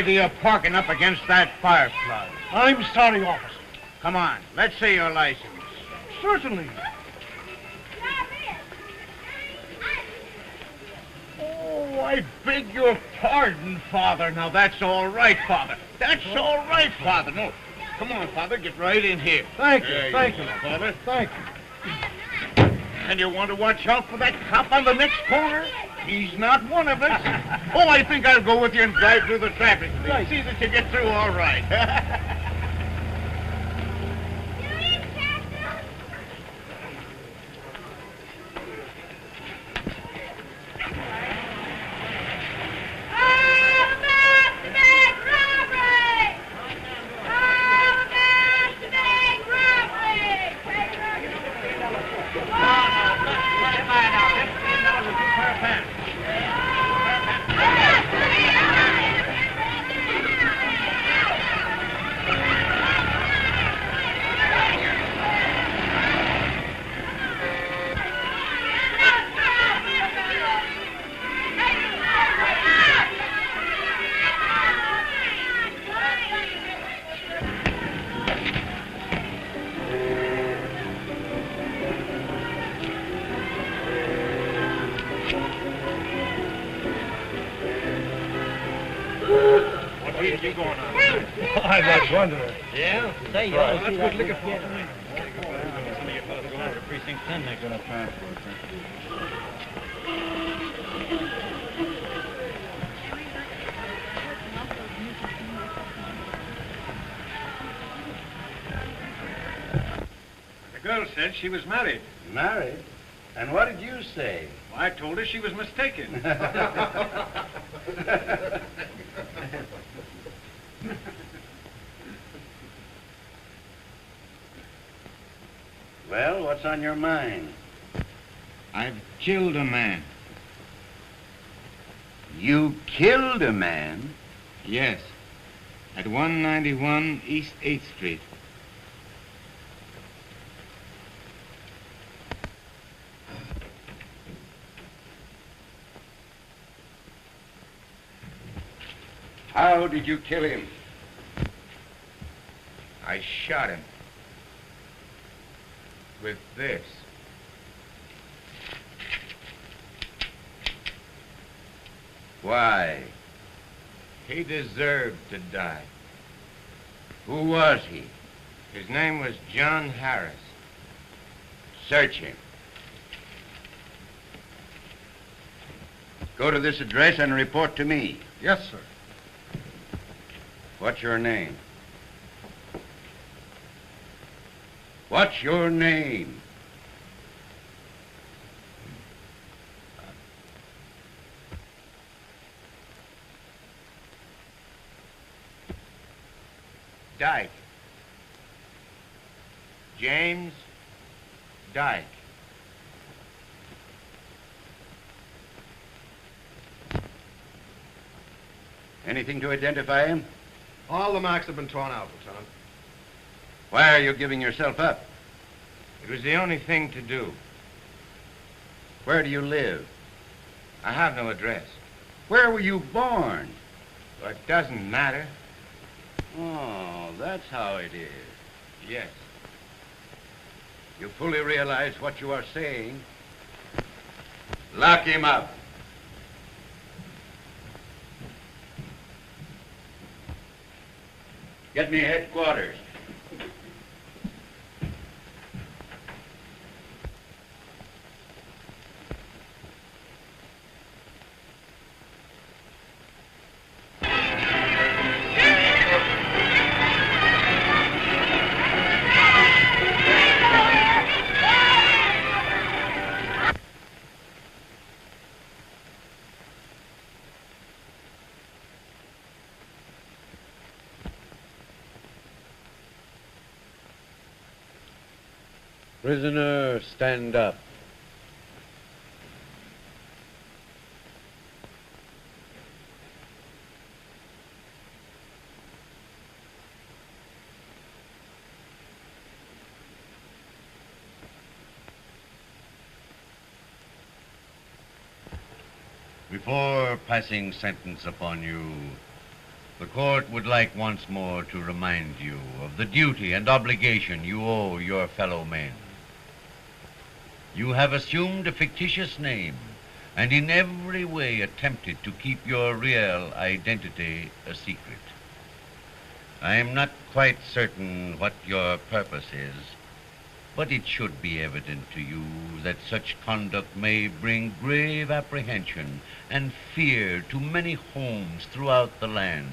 You're parking up against that fire plug. I'm sorry, officer. Come on, let's see your license. Certainly. Oh, I beg your pardon, Father. Now, that's all right, Father. That's all right, Father. No, come on, Father, get right in here. Thank you, Father. Thank you. And you want to watch out for that cop on the next corner? He's not one of us. Oh, I think I'll go with you and drive through the traffic. Right. See that you get through all right. you going on? I'm not wondering. Yeah? Say, you ought to see that looking for kid. Some of you fellas going over to Precinct 10, they're going to transport The girl said she was married. Married? And what did you say? Well, I told her she was mistaken. Well, what's on your mind? I've killed a man. You killed a man? Yes. At 191 East 8th Street. How did you kill him? I shot him. With this. Why? He deserved to die. Who was he? His name was John Harris. Search him. Go to this address and report to me. Yes, sir. What's your name? What's your name? Dyke. James Dyke. Anything to identify him? All the marks have been torn out, Lieutenant. Why are you giving yourself up? It was the only thing to do. Where do you live? I have no address. Where were you born? But it doesn't matter. Oh, that's how it is. Yes. You fully realize what you are saying. Lock him up. Get me headquarters. Prisoner, stand up. Before passing sentence upon you, the court would like once more to remind you of the duty and obligation you owe your fellow men. You have assumed a fictitious name and in every way attempted to keep your real identity a secret. I am not quite certain what your purpose is, but it should be evident to you that such conduct may bring grave apprehension and fear to many homes throughout the land.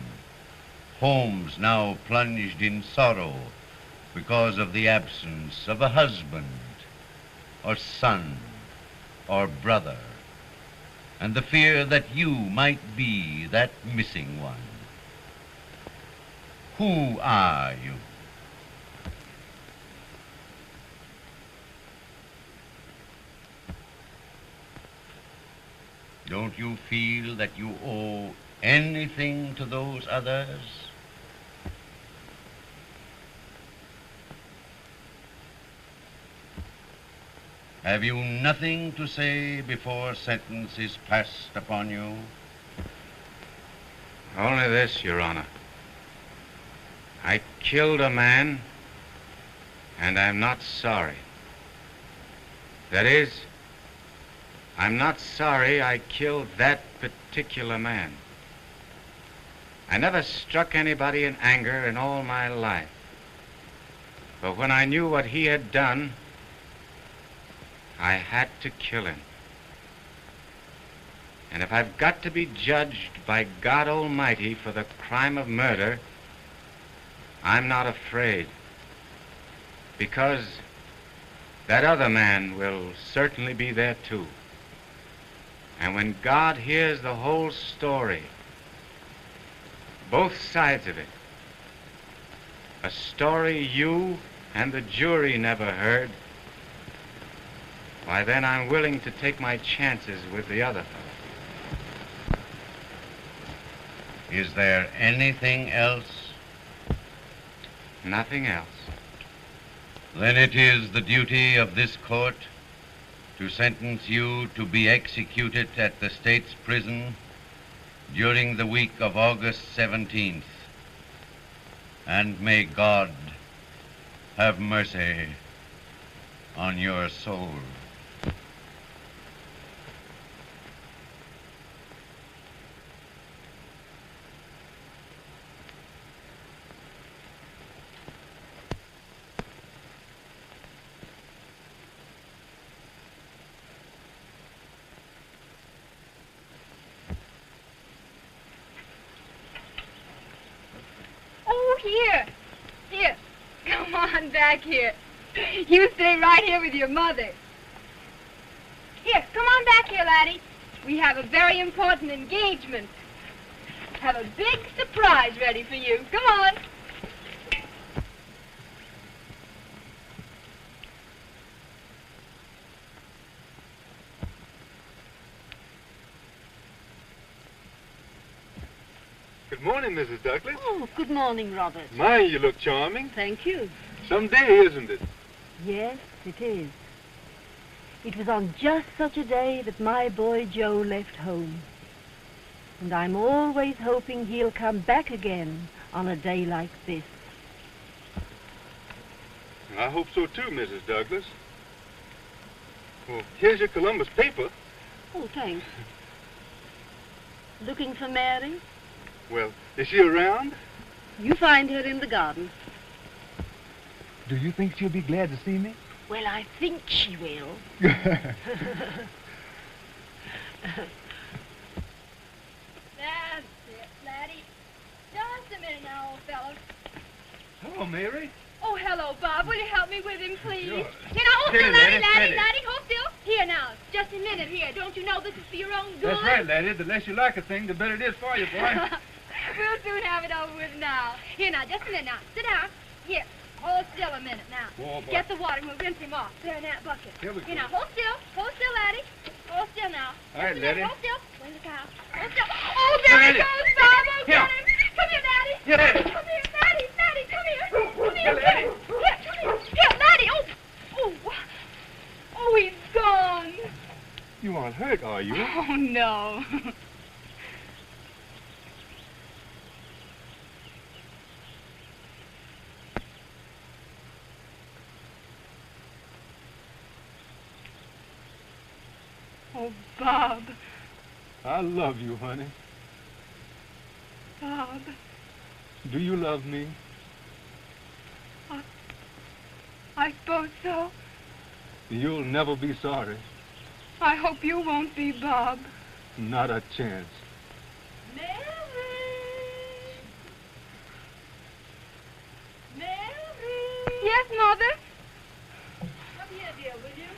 Homes now plunged in sorrow because of the absence of a husband, or son, or brother, and the fear that you might be that missing one. Who are you? Don't you feel that you owe anything to those others? Have you nothing to say before sentence is passed upon you? Only this, Your Honor. I killed a man, and I'm not sorry. That is, I'm not sorry I killed that particular man. I never struck anybody in anger in all my life. But when I knew what he had done, I had to kill him. And if I've got to be judged by God Almighty for the crime of murder, I'm not afraid. Because that other man will certainly be there too. And when God hears the whole story, both sides of it, a story you and the jury never heard, why then I'm willing to take my chances with the other fellow. Is there anything else? Nothing else. Then it is the duty of this court to sentence you to be executed at the state's prison during the week of August 17th. And may God have mercy on your soul. Oh, here. Here. Come on back here. You stay right here with your mother. Here, come on back here, laddie. We have a very important engagement. Have a big surprise ready for you. Come on. Good morning, Mrs. Douglas. Oh, good morning, Robert. My, you look charming. Thank you. Some day, isn't it? Yes, it is. It was on just such a day that my boy Joe left home. And I'm always hoping he'll come back again on a day like this. I hope so too, Mrs. Douglas. Well, here's your Columbus paper. Oh, thanks. Looking for Mary? Well, is she around? You find her in the garden. Do you think she'll be glad to see me? Well, I think she will. That's it, laddie. Just a minute now, old fellow. Hello, Mary. Oh, hello, Bob. Will you help me with him, please? Sure. Here, now, hold Steady, still, laddie, laddie, laddie, steady. hold still. Here, now, just a minute here. Don't you know this is for your own good? That's right, laddie. The less you like a thing, the better it is for you, boy. We'll soon have it over with now. Here, now, just a minute now. Sit down. Here, hold still a minute now. Whoa, boy. Get the water and we'll rinse him off. There in that bucket. Here we go. Now, hold still. Hold still, laddie. Hold still now. All right, Just a minute. laddie. Hold still. Where's the cow? Hold still. Oh, there he Laddie. goes, Bob. Oh, Here. get him. Come here, laddie. Here, laddie. Come here, laddie. Laddie, come here. Come here. Here, laddie. Here, come here. Here, laddie. Oh, oh. Oh, he's gone. You aren't hurt, are you? Oh, no. Oh, Bob. I love you, honey. Bob. Do you love me? I suppose so. You'll never be sorry. I hope you won't be, Bob. Not a chance. Mary! Mary! Yes, Mother? Come here, dear, will you?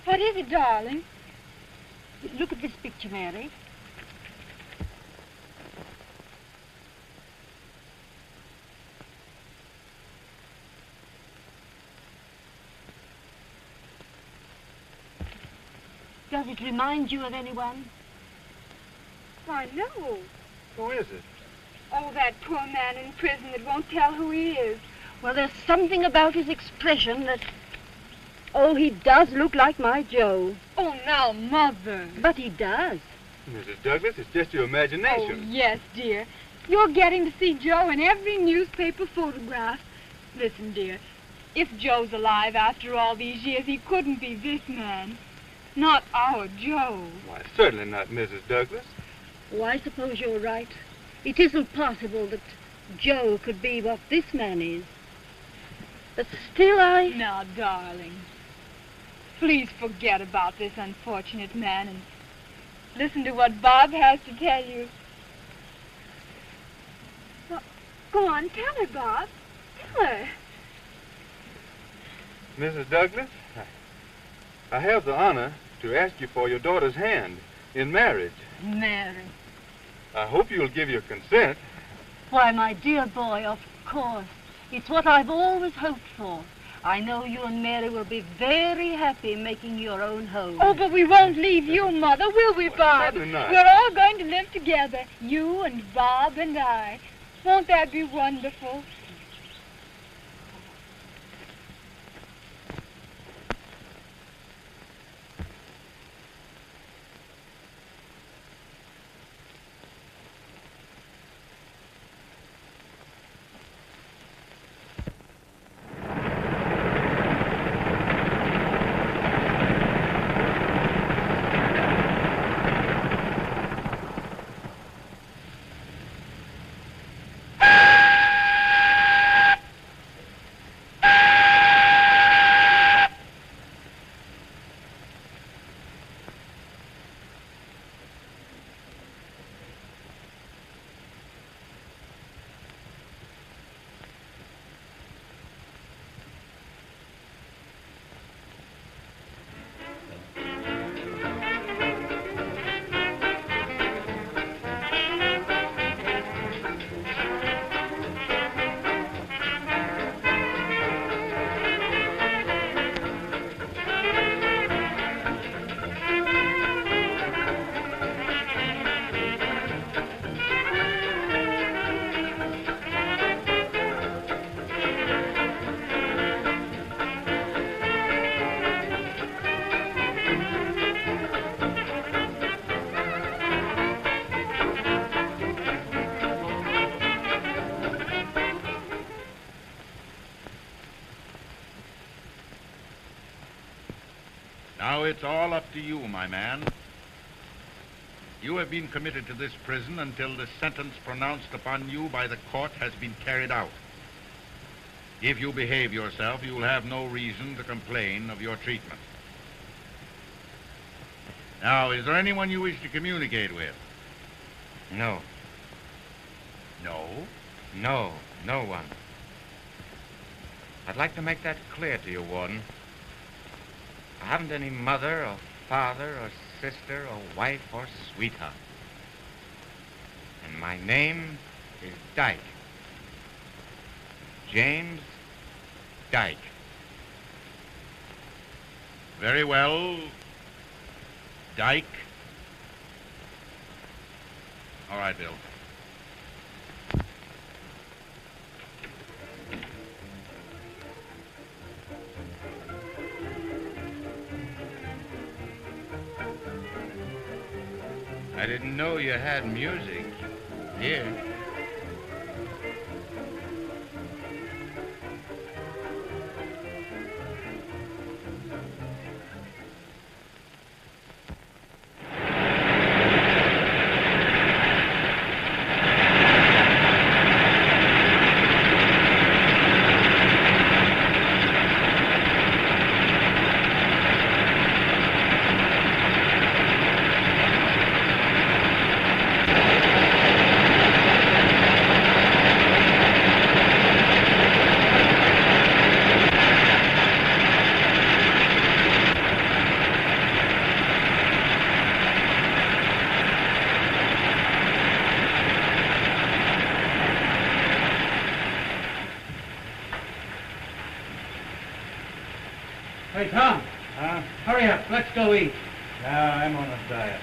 What is it, darling? Look at this picture, Mary. Does it remind you of anyone? Why, no. Who is it? Oh, that poor man in prison that won't tell who he is. Well, there's something about his expression that... Oh, he does look like my Joe. Oh, now, Mother. But he does. Mrs. Douglas, it's just your Oh, imagination. yes, dear. You're getting to see Joe in every newspaper photograph. Listen, dear, if Joe's alive after all these years, he couldn't be this man. Not our Joe. Why, certainly not, Mrs. Douglas. Oh, I suppose you're right. It isn't possible that Joe could be what this man is. But still Now, darling, please forget about this unfortunate man and listen to what Bob has to tell you. Well, go on, tell her, Bob. Tell her. Mrs. Douglas, I have the honor to ask you for your daughter's hand in marriage. Mary. I hope you'll give your consent. Why, my dear boy, of course. It's what I've always hoped for. I know you and Mary will be very happy making your own home. Oh, but we won't leave you, Mother, will we, Bob? certainly not. We're all going to live together, you and Bob and I. Won't that be wonderful? Now it's all up to you, my man. You have been committed to this prison until the sentence pronounced upon you by the court has been carried out. If you behave yourself, you will have no reason to complain of your treatment. Now, is there anyone you wish to communicate with? No. No? No, no one. I'd like to make that clear to you, Warden. I haven't any mother or father or sister or wife or sweetheart. And my name is Dyke. James Dyke. Very well. Dyke. All right, Bill. I didn't know you had music here. Hey, Tom. Hurry up. Let's go eat. I'm on a diet.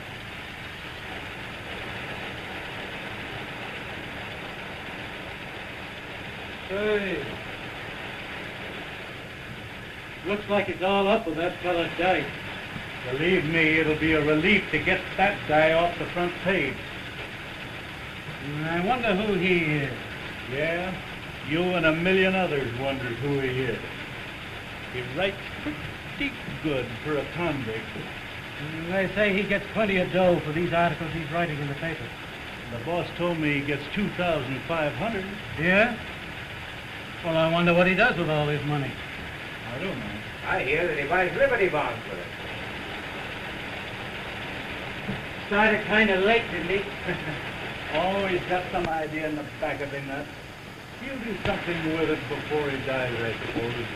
Hey. Looks like it's all up with that fella Dyke. Believe me, it'll be a relief to get that guy off the front page. I wonder who he is. Yeah? You and a million others wonders who he is. He writes pretty good for a convict. They say he gets plenty of dough for these articles he's writing in the paper. The boss told me he gets $2,500. Yeah? Well, I wonder what he does with all this money. I don't know. I hear that he buys Liberty bonds with it. Started kind of late, didn't he? Always got some idea in the back of him that he'll do something with it before he dies, I suppose.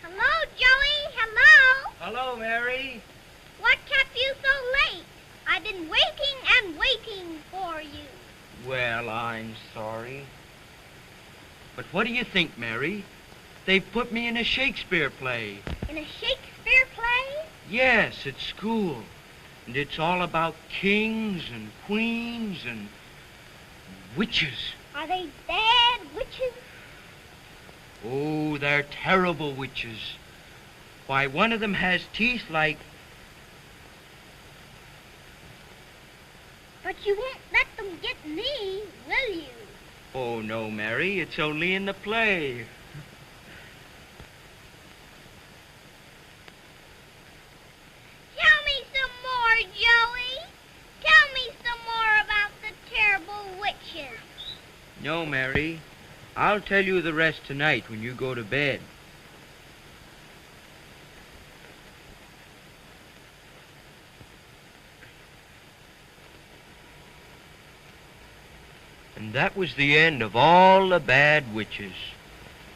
Hello, Joey. Hello. Hello, Mary. What kept you so late? I've been waiting and waiting for you. Well, I'm sorry. But what do you think, Mary? They've put me in a Shakespeare play. In a Shakespeare play? Yes, at school. And it's all about kings and queens and witches. Are they bad witches? Oh, they're terrible witches. Why, one of them has teeth like... But you won't let them get me, will you? Oh, no, Mary, it's only in the play. Tell me some more, Joey. Tell me some more about the terrible witches. No, Mary. I'll tell you the rest tonight when you go to bed. And that was the end of all the bad witches.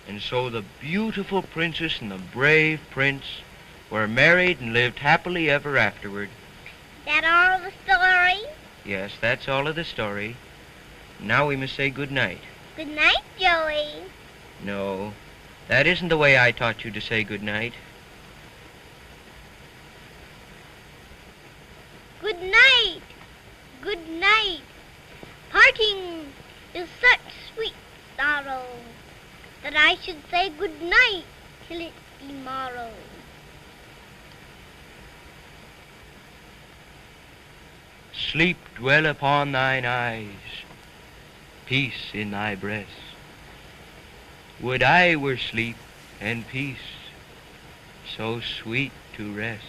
And so the beautiful princess and the brave prince were married and lived happily ever afterward. That all the story? Yes, that's all of the story. Now we must say good night. Good night, Joey. No, that isn't the way I taught you to say good night. Good night. Good night. Parting is such sweet sorrow that I should say good night till it be morrow. sleep dwell upon thine eyes, peace in thy breast. Would I were sleep and peace, so sweet to rest.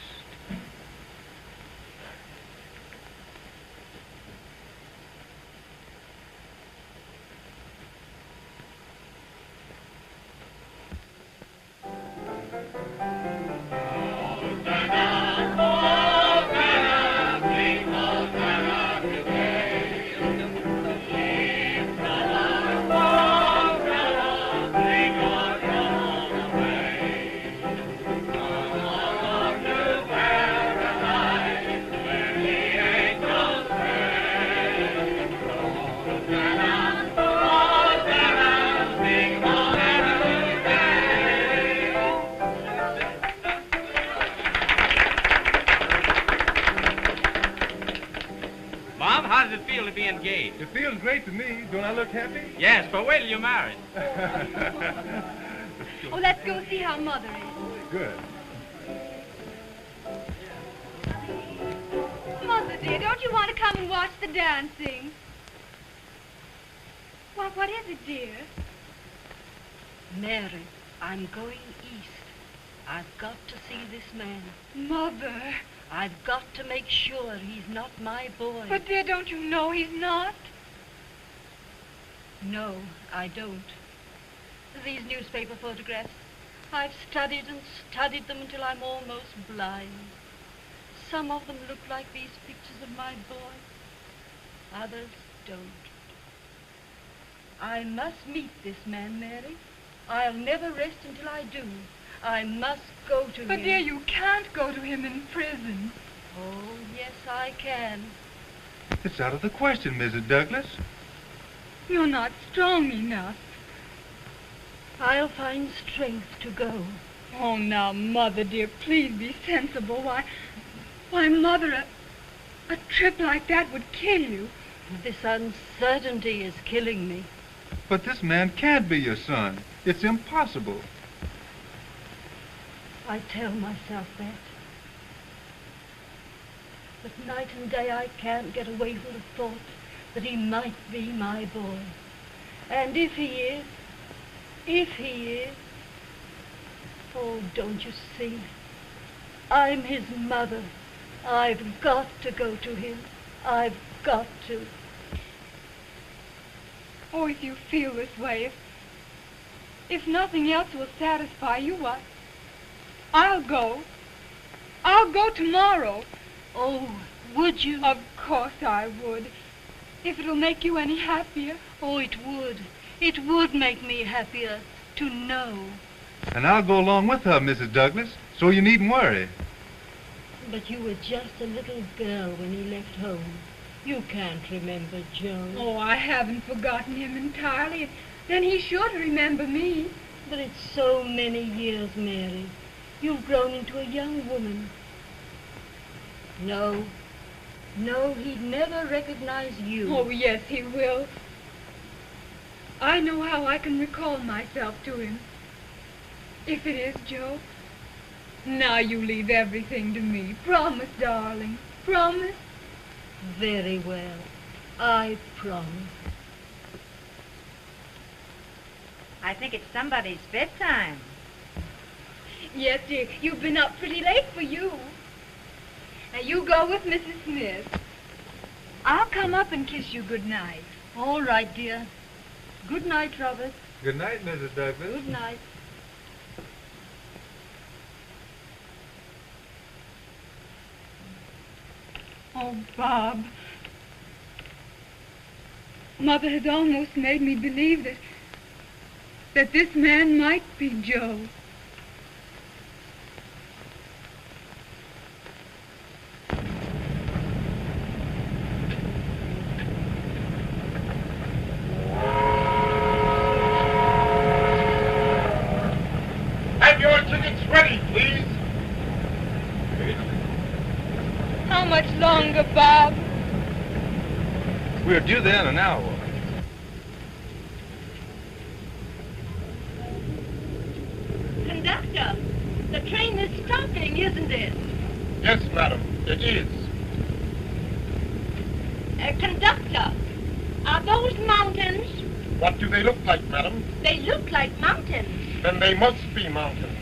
How does it feel to be engaged? It feels great to me. Don't I look happy? Yes, but wait till you're married. Oh, let's go see how Mother is. Good. Mother, dear, don't you want to come and watch the dancing? What is it, dear? Mary, I'm going east. I've got to see this man. Mother. I've got to make sure he's not my boy. But, dear, don't you know he's not? No, I don't. These newspaper photographs, I've studied and studied them until I'm almost blind. Some of them look like these pictures of my boy. Others don't. I must meet this man, Mary. I'll never rest until I do. I must go to him. But, dear, you can't go to him in prison. Oh, yes, I can. It's out of the question, Mrs. Douglas. You're not strong enough. I'll find strength to go. Oh, now, Mother, dear, please be sensible. Why, Mother, a trip like that would kill you. This uncertainty is killing me. But this man can't be your son. It's impossible. I tell myself that. But night and day I can't get away from the thought that he might be my boy. And if he is, oh, don't you see? I'm his mother. I've got to go to him. I've got to. Oh, if you feel this way, if nothing else will satisfy you, I'll go. I'll go tomorrow. Oh, would you? Of course I would. If it'll make you any happier. Oh, it would. It would make me happier to know. And I'll go along with her, Mrs. Douglas, so you needn't worry. But you were just a little girl when he left home. You can't remember Joe. Oh, I haven't forgotten him entirely. Then he should remember me. But it's so many years, Mary. You've grown into a young woman. No, he'd never recognize you. Oh, yes, he will. I know how I can recall myself to him. If it is Joe. Now you leave everything to me. Promise, darling. Promise. Very well. I promise. I think it's somebody's bedtime. Yes, dear. You've been up pretty late for you. Now, you go with Mrs. Smith. I'll come up and kiss you good night. All right, dear. Good night, Robert. Good night, Mrs. Douglas. Good night. Oh, Bob. Mother has almost made me believe that this man might be Joe. Have your tickets ready, please. How much longer, Bob? We're due there in an hour. Conductor, the train is stopping, isn't it? Yes, madam, it is. Conductor, are those mountains? What do they look like, madam? They look like mountains. Then they must be mountains.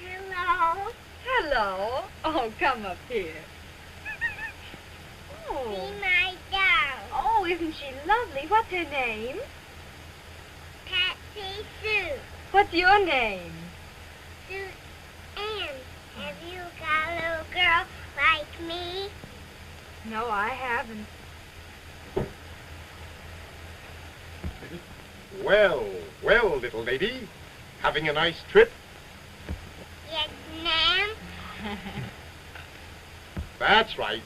Hello. Hello. Oh, come up here. Oh. See my doll. Oh, isn't she lovely? What's her name? Patsy Sue. What's your name? Sue Ann. Have you got a little girl like me? No, I haven't. Well, well, little lady. Having a nice trip? Yes, ma'am. That's right.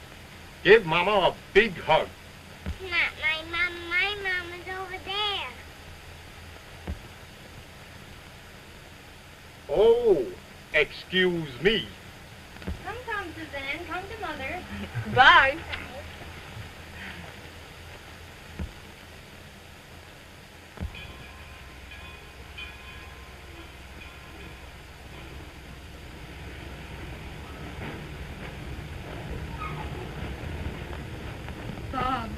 Give Mama a big hug. Not my mom. My mama's over there. Oh, excuse me. Come, Suzanne. Come to Mother. Bye. Bob,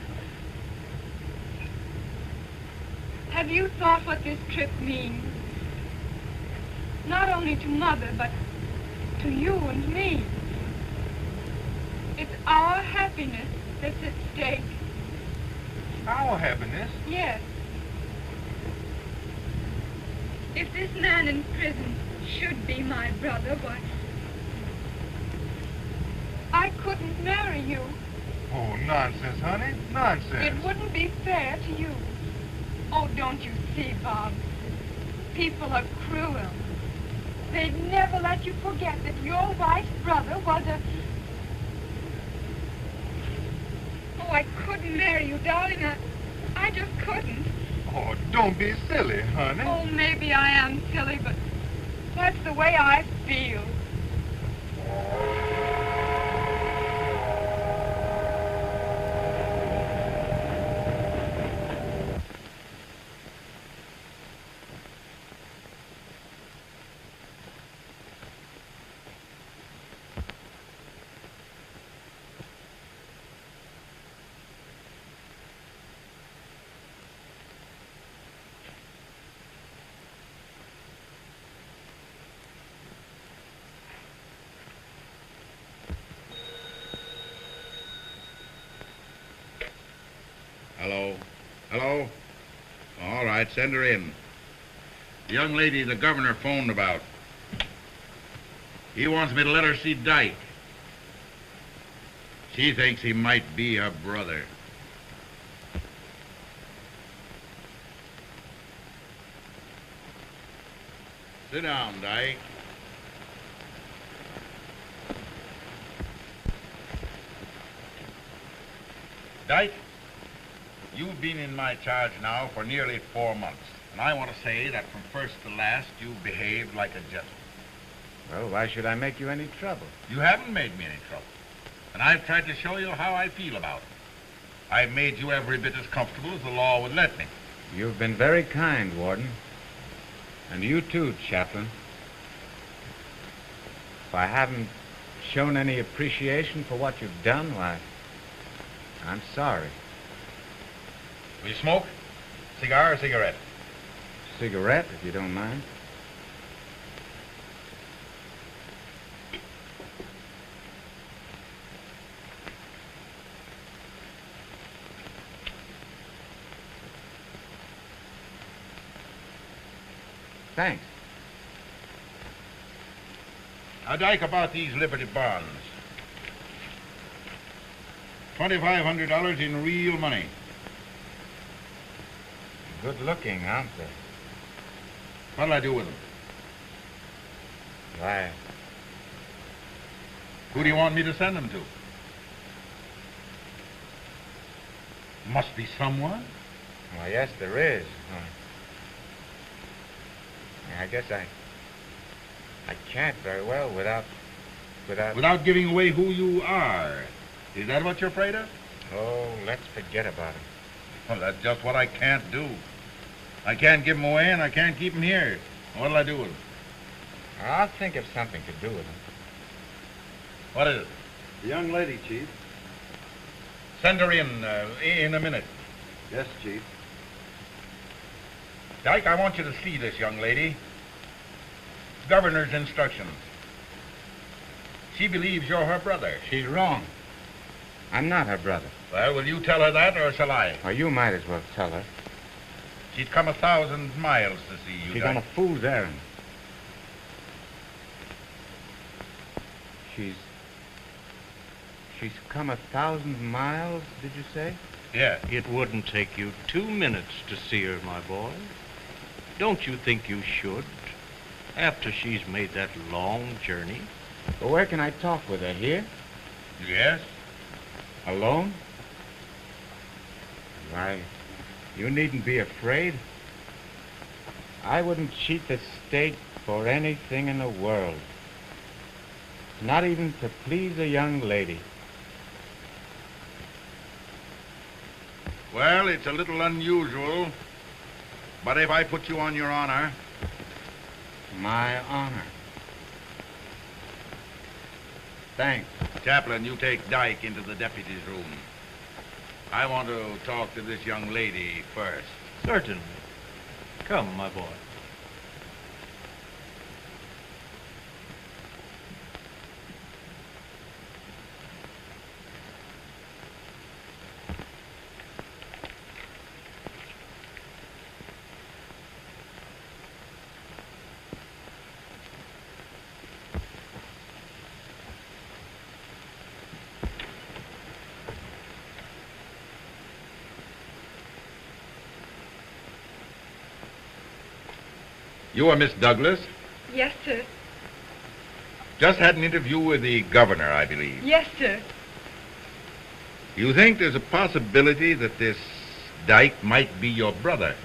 have you thought what this trip means? Not only to Mother, but to you and me. It's our happiness that's at stake. Our happiness? Yes. If this man in prison should be my brother, why, I couldn't marry you. Oh, nonsense, honey. Nonsense. It wouldn't be fair to you. Oh, don't you see, Bob? People are cruel. They'd never let you forget that your wife's brother was a... Oh, I couldn't marry you, darling. I just couldn't. Oh, don't be silly, honey. Oh, maybe I am silly, but that's the way I feel. Hello? Hello? All right, send her in. The young lady the governor phoned about. He wants me to let her see Dyke. She thinks he might be her brother. Sit down, Dyke. Dyke, you've been in my charge now for nearly 4 months, and I want to say that from first to last, you've behaved like a gentleman. Well, why should I make you any trouble? You haven't made me any trouble, and I've tried to show you how I feel about it. I've made you every bit as comfortable as the law would let me. You've been very kind, Warden. And you too, Chaplain. If I haven't shown any appreciation for what you've done, why, I'm sorry. Will you smoke? Cigar or cigarette? Cigarette, if you don't mind. Thanks. Now, Dyke, about these Liberty bonds. $2,500 in real money. Good looking, aren't they? What'll I do with them? Why, Who do you want me to send them to? Must be someone. well, yes, there is. I guess I can't very well without... Without giving away who you are. Is that what you're afraid of? Oh, let's forget about it. Well, that's just what I can't do. I can't give them away, and I can't keep them here. What'll I do with them? I'll think of something to do with them. What is it? The young lady, Chief. Send her in a minute. Yes, Chief. Dyke, I want you to see this young lady. Governor's instructions. She believes you're her brother. She's wrong. I'm not her brother. Well, will you tell her that, or shall I? Well, you might as well tell her. She's come 1,000 miles to see you, She's Dyke. on a fool's errand. She's come 1,000 miles, did you say? Yeah. It wouldn't take you 2 minutes to see her, my boy. Don't you think you should, after she's made that long journey? But where can I talk with her? Here? Yes. Alone? Why, you needn't be afraid. I wouldn't cheat the state for anything in the world. Not even to please a young lady. Well, it's a little unusual, but if I put you on your honor... My honor. Thanks. Chaplain, you take Dyke into the deputy's room. I want to talk to this young lady first. Certainly. Come, my boy. You are Miss Douglas? Yes, sir. Just had an interview with the governor, I believe. Yes, sir. You think there's a possibility that this Dyke might be your brother?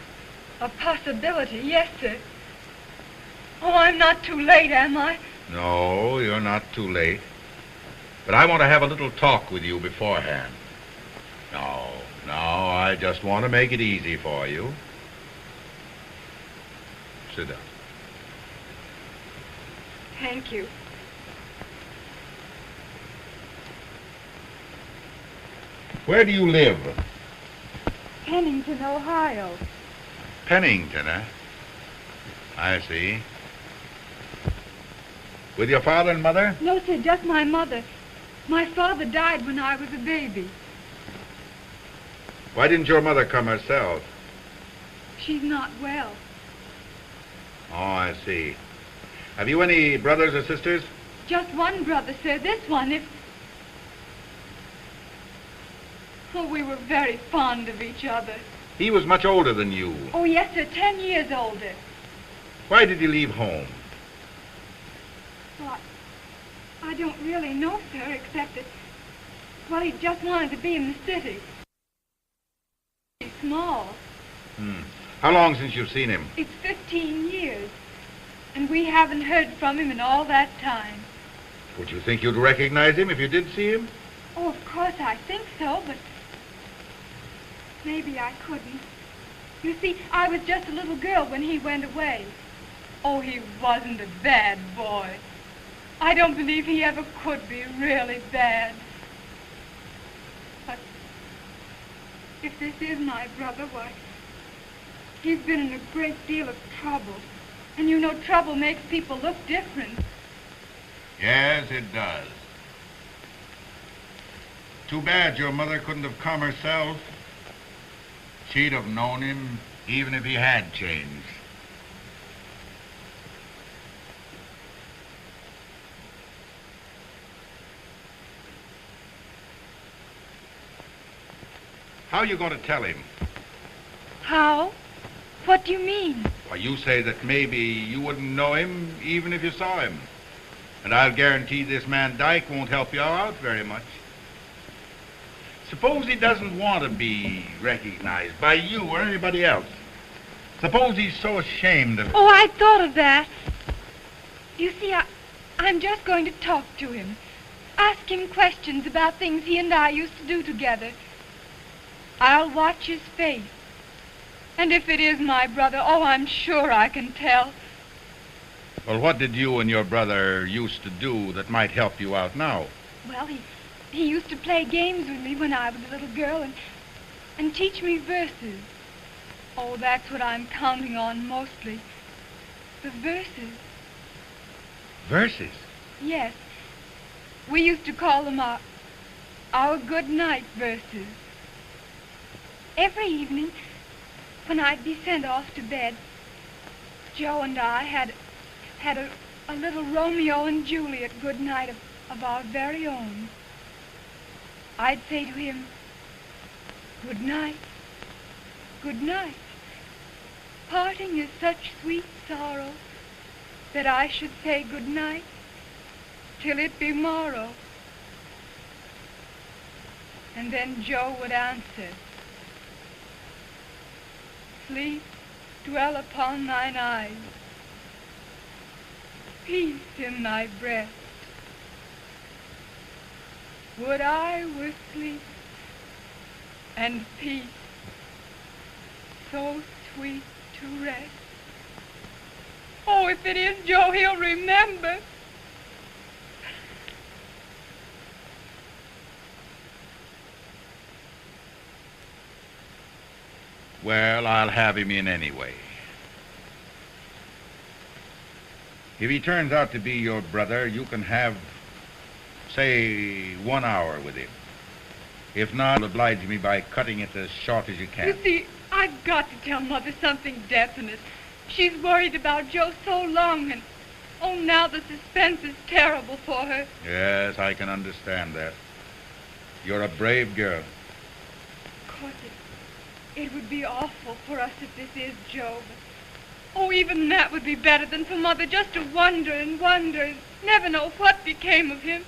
A possibility, yes, sir. Oh, I'm not too late, am I? No, you're not too late. But I want to have a little talk with you beforehand. No, I just want to make it easy for you. Sit down. Thank you. Where do you live? Pennington, Ohio. Pennington, eh? I see. With your father and mother? No, sir, just my mother. My father died when I was a baby. Why didn't your mother come herself? She's not well. Oh, I see. Have you any brothers or sisters? Just one brother, sir. This one, if... Oh, we were very fond of each other. He was much older than you. Oh, yes, sir, 10 years older. Why did he leave home? Well, I don't really know, sir, except that... Well, he just wanted to be in the city. He's small. How long since you've seen him? It's 15 years. And we haven't heard from him in all that time. Would you think you'd recognize him if you did see him? Oh, of course I think so, but... Maybe I couldn't. You see, I was just a little girl when he went away. Oh, he wasn't a bad boy. I don't believe he ever could be really bad. But if this is my brother, why, he's been in a great deal of trouble. And you know trouble makes people look different. Yes, it does. Too bad your mother couldn't have come herself. She'd have known him even if he had changed. How are you going to tell him? How? What do you mean? Why, you say that maybe you wouldn't know him even if you saw him. And I'll guarantee this man Dyke won't help you out very much. Suppose he doesn't want to be recognized by you or anybody else. Suppose he's so ashamed of it. Oh, I thought of that. You see, I'm just going to talk to him. Ask him questions about things he and I used to do together. I'll watch his face. And if it is my brother, oh, I'm sure I can tell. Well, what did you and your brother used to do that might help you out now? Well, he used to play games with me when I was a little girl and teach me verses. Oh, that's what I'm counting on mostly. The verses. Verses? Yes. We used to call them our good night verses. Every evening, when I'd be sent off to bed, Joe and I had a little Romeo and Juliet good night of our very own. I'd say to him, good night, good night. Parting is such sweet sorrow that I should say good night till it be morrow. And then Joe would answer, sleep dwell upon thine eyes, peace in thy breast. Would I were sleep and peace, so sweet to rest. Oh, if it is Joe, he'll remember. Well, I'll have him in anyway. If he turns out to be your brother, you can have, say, 1 hour with him. If not, oblige me by cutting it as short as you can. You see, I've got to tell Mother something definite. She's worried about Joe so long, and oh, now the suspense is terrible for her. Yes, I can understand that. You're a brave girl. Of course, it would be awful for us if this is Joe, but oh, even that would be better than for Mother just to wonder and wonder and never know what became of him.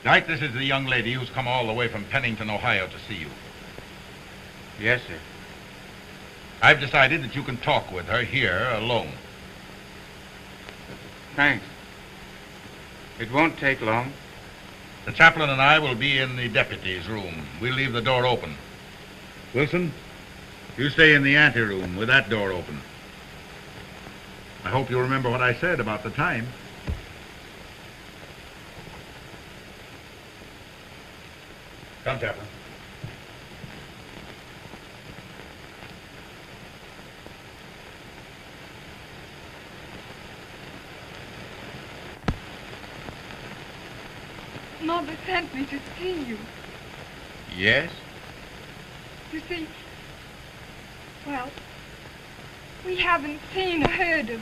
Knight, this is the young lady who's come all the way from Pennington, Ohio to see you. Yes, sir. I've decided that you can talk with her here alone. Thanks. It won't take long. The chaplain and I will be in the deputy's room. We'll leave the door open. Wilson, you stay in the anteroom with that door open. I hope you remember what I said about the time. Come, chaplain. Mother sent me to see you. Yes? You see, well, we haven't seen or heard of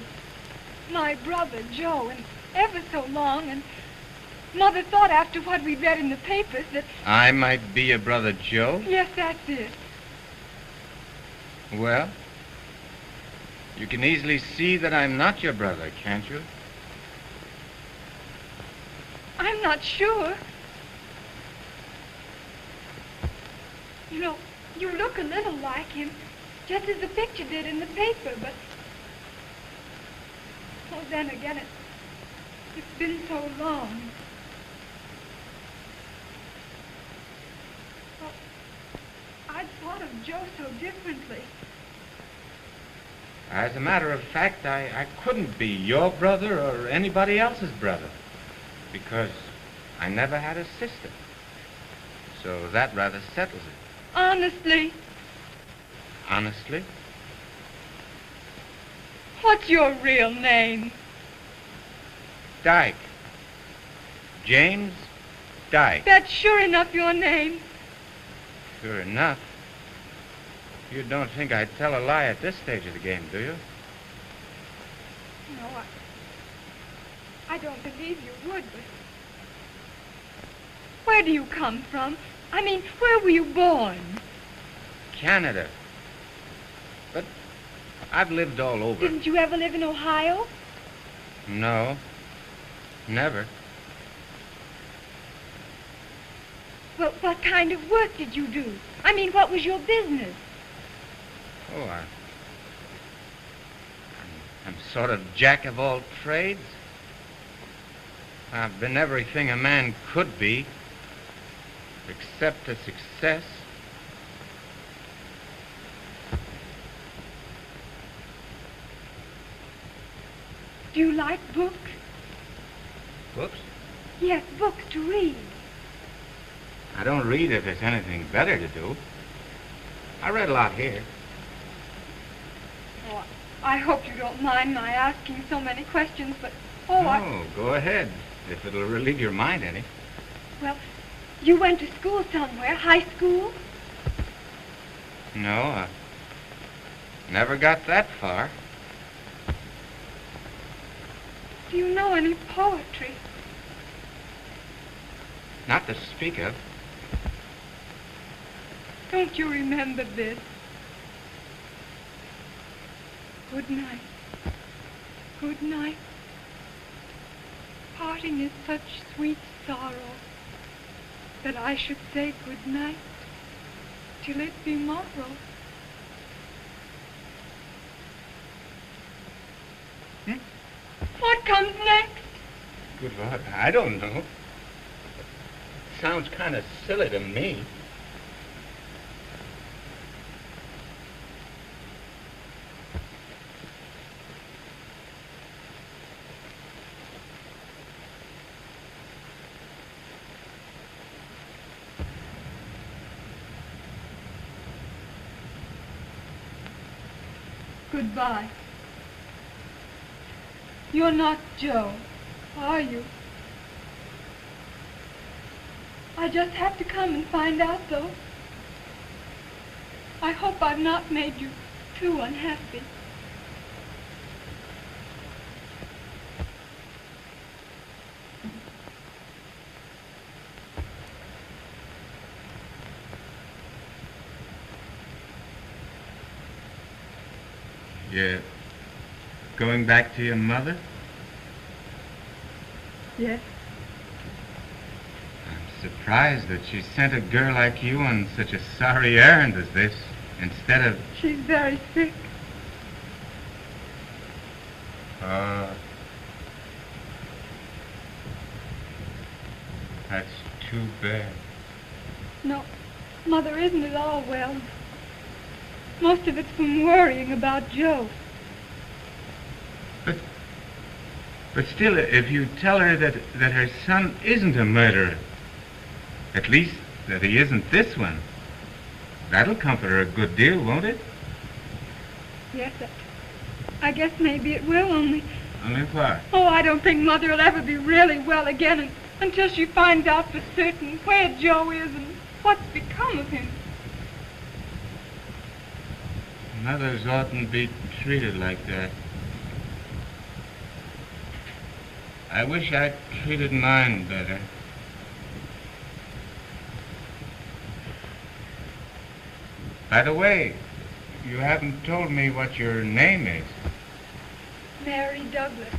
my brother Joe in ever so long, and Mother thought after what we read in the papers that... I might be your brother Joe? Yes, that's it. Well, you can easily see that I'm not your brother, can't you? I'm not sure. You know, you look a little like him, just as the picture did in the paper, but... Oh, then again, it's been so long. Well, I'd thought of Joe so differently. As a matter of fact, I couldn't be your brother or anybody else's brother, because I never had a sister. So that rather settles it. Honestly? Honestly? What's your real name? Dyke. James Dyke. That's sure enough your name. Sure enough. You don't think I'd tell a lie at this stage of the game, do you? No, I don't believe you would, but... Where do you come from? I mean, where were you born? Canada. But I've lived all over. Didn't you ever live in Ohio? No. Never. Well, what kind of work did you do? I mean, what was your business? Oh, I'm sort of jack of all trades. I've been everything a man could be, except a success. Do you like books? Books? Yes, books to read. I don't read if there's anything better to do. I read a lot here. Oh, I hope you don't mind my asking so many questions, but... Oh, No, go ahead, if it'll relieve your mind any. Well, you went to school somewhere, high school? No, I never got that far. Do you know any poetry? Not to speak of. Don't you remember this? Good night. Good night. Parting is such sweet sorrow that I should say good night till it be morrow. What comes next? Good Lord, I don't know. Sounds kind of silly to me. Goodbye. You're not Joe, are you? I just have to come and find out, though. I hope I've not made you too unhappy. You're going back to your mother? Yes. I'm surprised that she sent a girl like you on such a sorry errand as this, instead of... She's very sick. That's too bad. No, Mother isn't at all well. Most of it's from worrying about Joe. But still, if you tell her that her son isn't a murderer, at least that he isn't this one, that'll comfort her a good deal, won't it? Yes, I guess maybe it will, only... Only what? Oh, I don't think Mother will ever be really well again until she finds out for certain where Joe is and what's become of him. Mothers oughtn't be treated like that. I wish I'd treated mine better. By the way, you haven't told me what your name is. Mary Douglas.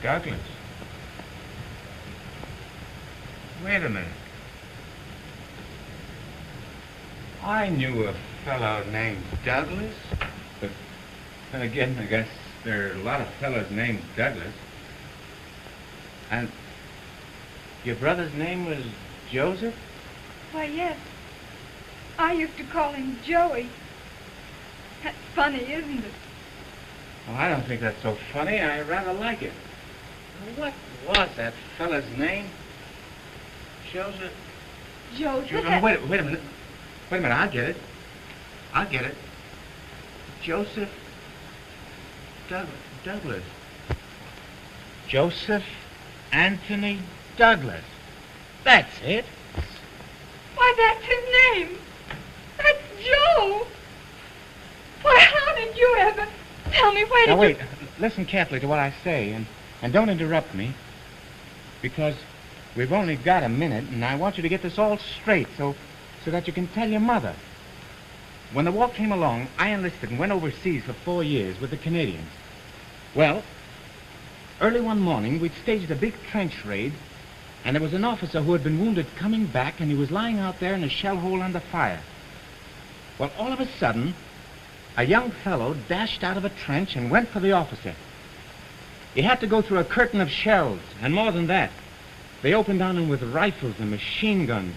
Douglas? Wait a minute. I knew a fellow named Douglas, but then again, I guess there are a lot of fellows named Douglas. And your brother's name was Joseph? Why, yes. I used to call him Joey. That's funny, isn't it? Oh, I don't think that's so funny. I rather like it. What was that fellow's name? Joseph? Joseph? Oh, wait a minute. Wait a minute, I'll get it. Joseph Douglas. Joseph Anthony Douglas. That's it. Why, that's his name. That's Joe. Why, how did you ever... Tell me, where did Now, wait. you... Listen carefully to what I say, and And don't interrupt me, because we've only got a minute, and I want you to get this all straight so that you can tell your mother. When the war came along, I enlisted and went overseas for 4 years with the Canadians. Well, early one morning, we'd staged a big trench raid, and there was an officer who had been wounded coming back, and he was lying out there in a shell hole under fire. Well, all of a sudden, a young fellow dashed out of a trench and went for the officer. He had to go through a curtain of shells, and more than that. They opened on him with rifles and machine guns.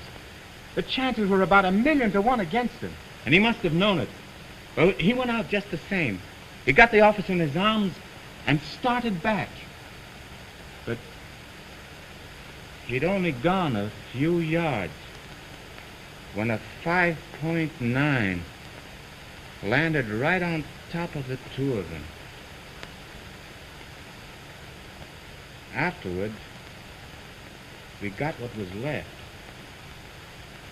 The chances were about 1,000,000 to 1 against him, and he must have known it. Well, he went out just the same. He got the officer in his arms and started back. But he'd only gone a few yards when a 5.9 landed right on top of the two of them. Afterwards, we got what was left.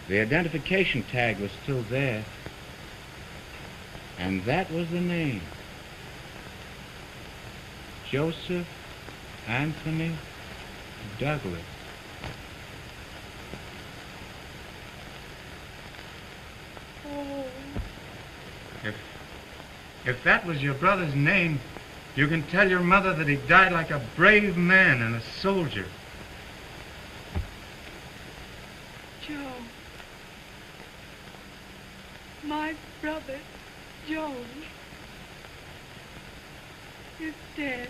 The identification tag was still there, and that was the name. Joseph Anthony Douglas. Oh. If that was your brother's name, you can tell your mother that he died like a brave man and a soldier. Joe. My brother, Joe, is dead.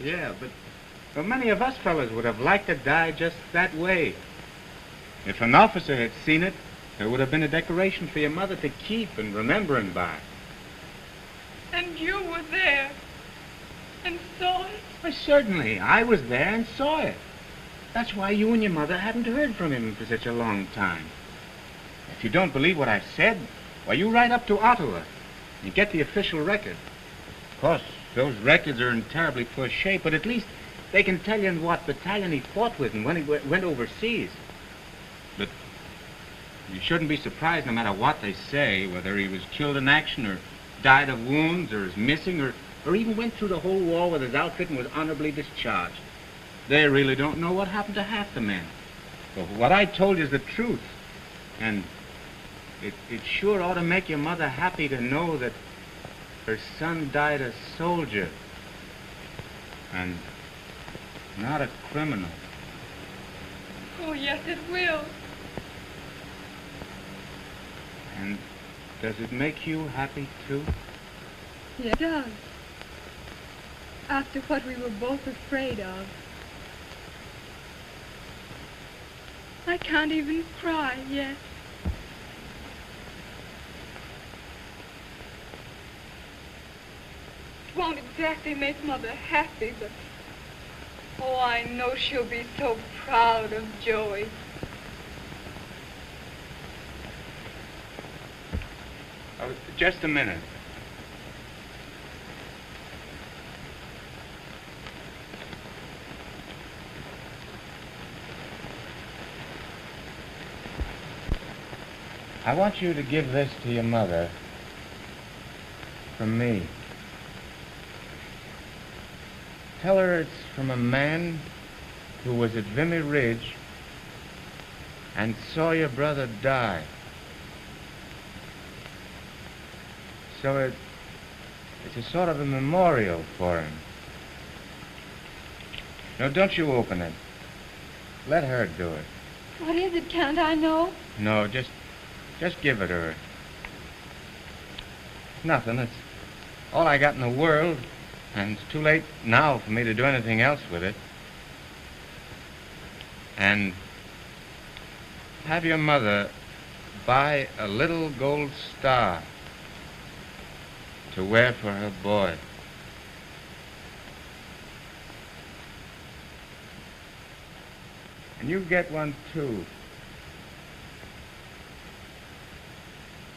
Yeah, but many of us fellas would have liked to die just that way. If an officer had seen it, there would have been a decoration for your mother to keep and remember him by. And you were there and saw it? Why, certainly. I was there and saw it. That's why you and your mother hadn't heard from him for such a long time. If you don't believe what I've said, why, you ride up to Ottawa and get the official record. Of course, those records are in terribly poor shape, but at least they can tell you in what battalion he fought with and when he went overseas. But you shouldn't be surprised no matter what they say, whether he was killed in action or died of wounds or is missing or even went through the whole war with his outfit and was honorably discharged. They really don't know what happened to half the men. But what I told you is the truth. And it sure ought to make your mother happy to know that her son died a soldier and not a criminal. Oh, yes, it will. And does it make you happy, too? Yes, it does. After what we were both afraid of. I can't even cry yet. It won't exactly make Mother happy, but oh, I know she'll be so proud of Joey. Oh, just a minute. I want you to give this to your mother from me. Tell her it's from a man who was at Vimy Ridge and saw your brother die. So it's a sort of a memorial for him. No, don't you open it. Let her do it. What is it? Can't I know? No, just give it to her. Nothing. It's all I got in the world, and it's too late now for me to do anything else with it. And have your mother buy a little gold star to wear for her boy. And you get one, too.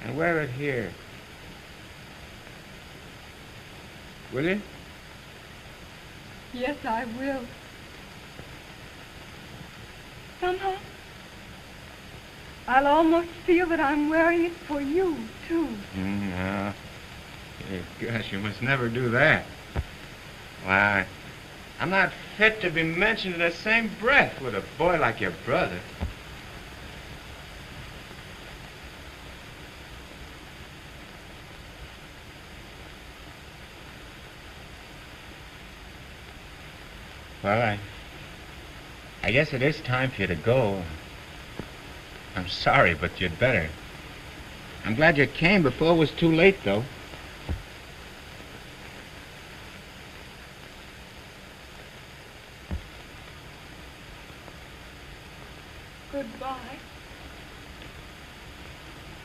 And wear it here. Will you? Yes, I will. Somehow, I'll almost feel that I'm wearing it for you, too. No. Gosh, you must never do that. Why, I'm not fit to be mentioned in the same breath with a boy like your brother. Well, I guess it is time for you to go. I'm sorry, but you'd better. I'm glad you came before it was too late, though. Goodbye.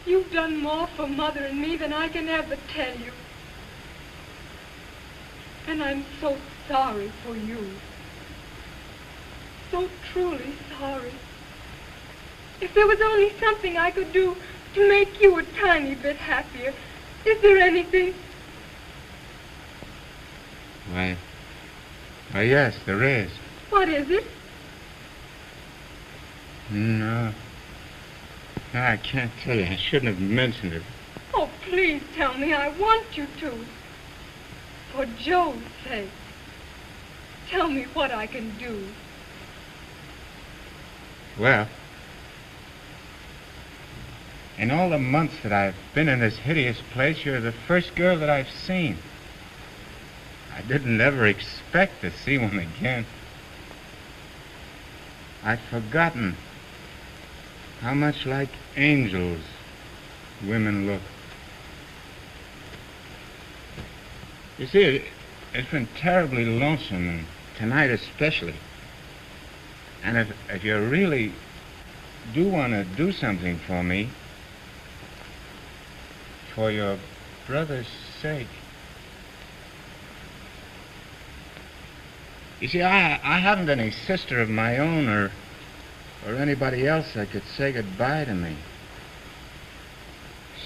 You've done more for Mother and me than I can ever tell you. And I'm so sorry for you. So truly sorry. If there was only something I could do to make you a tiny bit happier, is there anything? Why, yes, there is. What is it? No. No, I can't tell you. I shouldn't have mentioned it. Oh, please tell me. I want you to. For Joe's sake. Tell me what I can do. Well, in all the months that I've been in this hideous place, you're the first girl that I've seen. I didn't ever expect to see one again. I'd forgotten how much like angels women look. You see, it's been terribly lonesome, and tonight especially. And if you really do want to do something for me, for your brother's sake. You see, I haven't any sister of my own or anybody else that could say goodbye to me.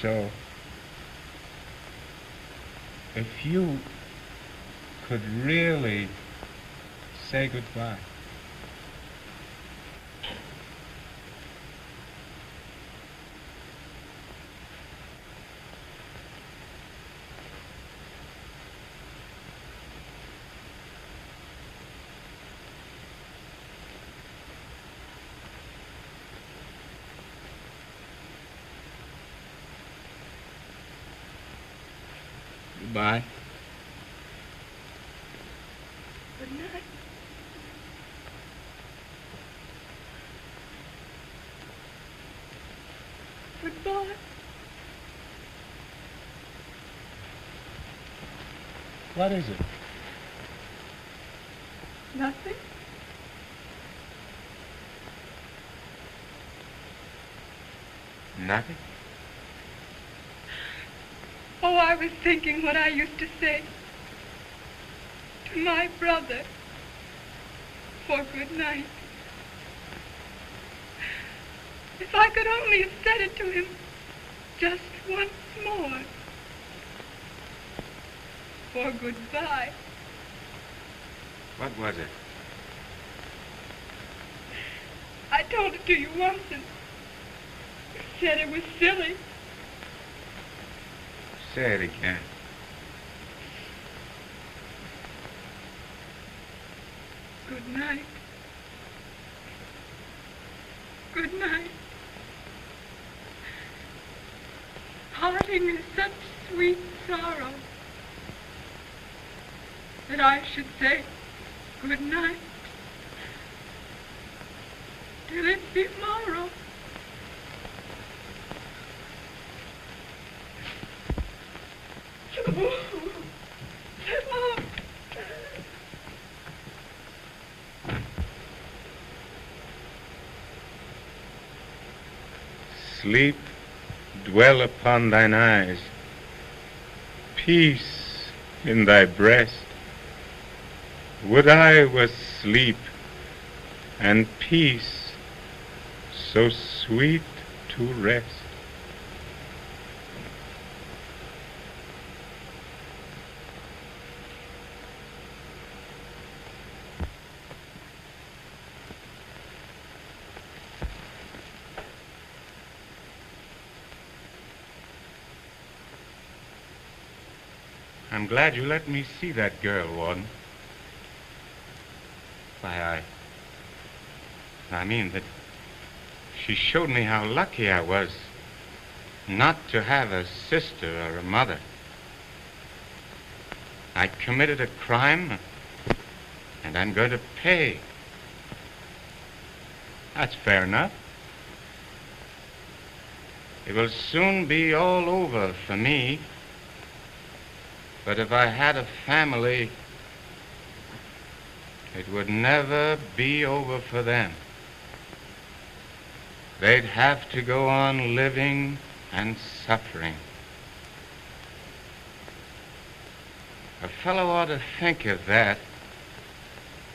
So, if you could really say goodbye. Goodbye. Good night. Goodbye. What is it? Nothing. Nothing? Oh, I was thinking what I used to say to my brother for good night. If I could only have said it to him just once more. For goodbye. What was it? I told it to you once and said it was silly. Say it again. Good night. Good night. Parting is such sweet sorrow that I should say good night till it be morrow. Sleep, dwell upon thine eyes. Peace in thy breast. Would I was sleep and peace, so sweet to rest. I'm glad you let me see that girl, Warden. Why, I mean that she showed me how lucky I was not to have a sister or a mother. I committed a crime, and I'm going to pay. That's fair enough. It will soon be all over for me. But if I had a family, it would never be over for them. They'd have to go on living and suffering. A fellow ought to think of that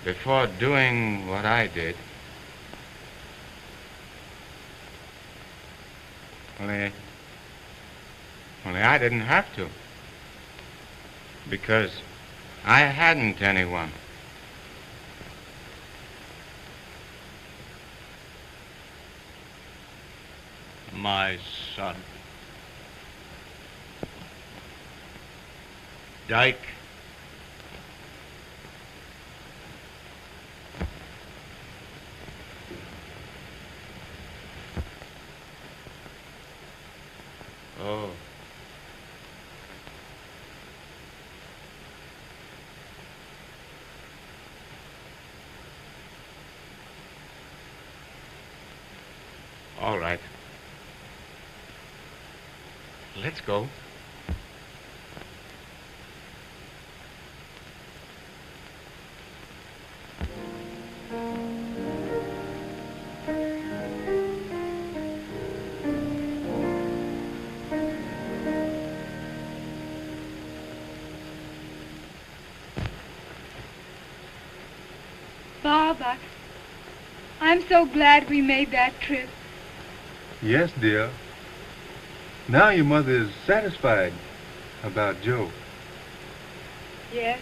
before doing what I did. Only I didn't have to, because I hadn't anyone. My son. Dyke. Oh. All right. Let's go. Bob, I'm so glad we made that trip. Yes, dear. Now your mother is satisfied about Joe. Yes.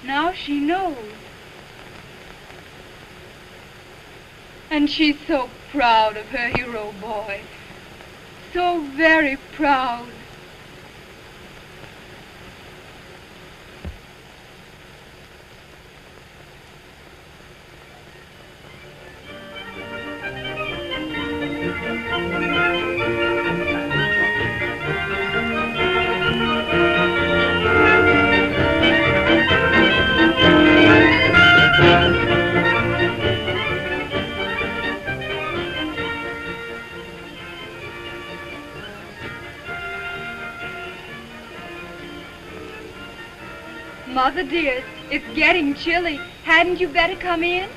Now she knows. And she's so proud of her hero boy. So very proud. Mother dear, it's getting chilly. Hadn't you better come in?